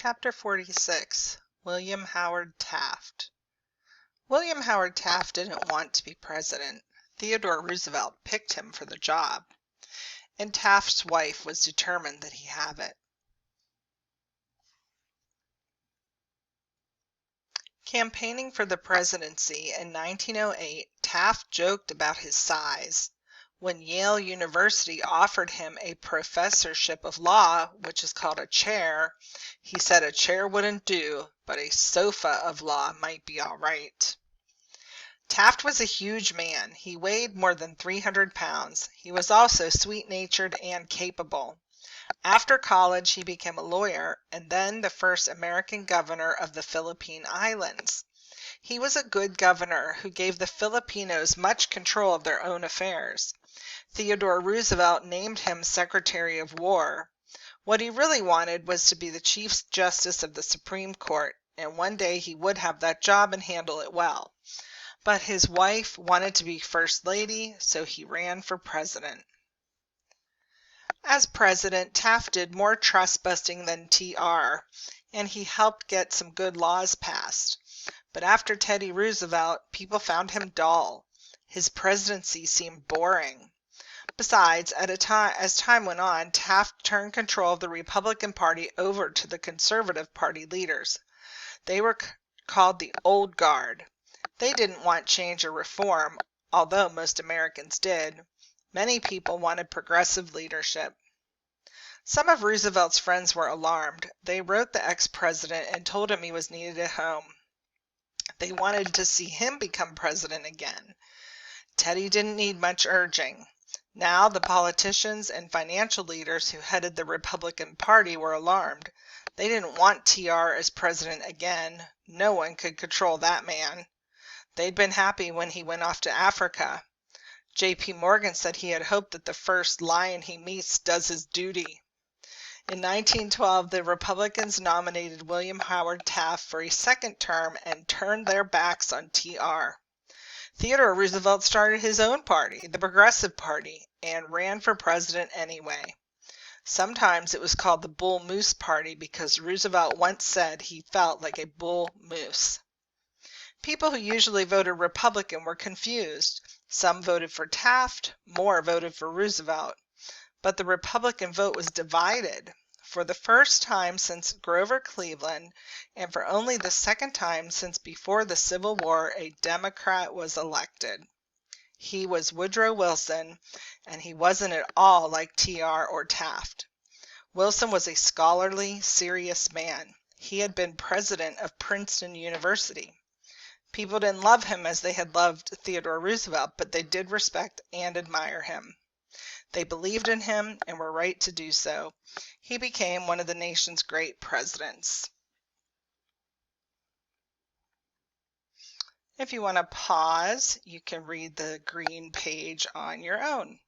Chapter 46. William Howard Taft. William Howard Taft didn't want to be president. Theodore Roosevelt picked him for the job, and Taft's wife was determined that he have it. Campaigning for the presidency in 1908, Taft joked about his size. When Yale University offered him a professorship of law, which is called a chair, he said a chair wouldn't do, but a sofa of law might be all right. Taft was a huge man. He weighed more than 300 pounds. He was also sweet-natured and capable. After college, he became a lawyer and then the first American governor of the Philippine Islands. He was a good governor who gave the Filipinos much control of their own affairs. Theodore Roosevelt named him Secretary of War. What he really wanted was to be the Chief Justice of the Supreme Court, and one day he would have that job and handle it well. But his wife wanted to be First Lady, so he ran for president. As president, Taft did more trust-busting than TR, and he helped get some good laws passed. But after Teddy Roosevelt, people found him dull. His presidency seemed boring. Besides, as time went on, Taft turned control of the Republican Party over to the Conservative Party leaders. They were called the Old Guard. They didn't want change or reform, although most Americans did. Many people wanted progressive leadership. Some of Roosevelt's friends were alarmed. They wrote the ex-president and told him he was needed at home. They wanted to see him become president again. Teddy didn't need much urging. Now the politicians and financial leaders who headed the Republican Party were alarmed. They didn't want TR as president again. No one could control that man. They'd been happy when he went off to Africa. J.P. Morgan said he had hoped that the first lion he meets does his duty. In 1912, the Republicans nominated William Howard Taft for a second term and turned their backs on TR. Theodore Roosevelt started his own party, the Progressive Party, and ran for president anyway. Sometimes it was called the Bull Moose Party because Roosevelt once said he felt like a bull moose. People who usually voted Republican were confused. Some voted for Taft, more voted for Roosevelt. But the Republican vote was divided. For the first time since Grover Cleveland, and for only the second time since before the Civil War, a Democrat was elected. He was Woodrow Wilson, and he wasn't at all like TR or Taft. Wilson was a scholarly, serious man. He had been president of Princeton University. People didn't love him as they had loved Theodore Roosevelt, but they did respect and admire him. They believed in him and were right to do so. He became one of the nation's great presidents. If you want to pause, you can read the green page on your own.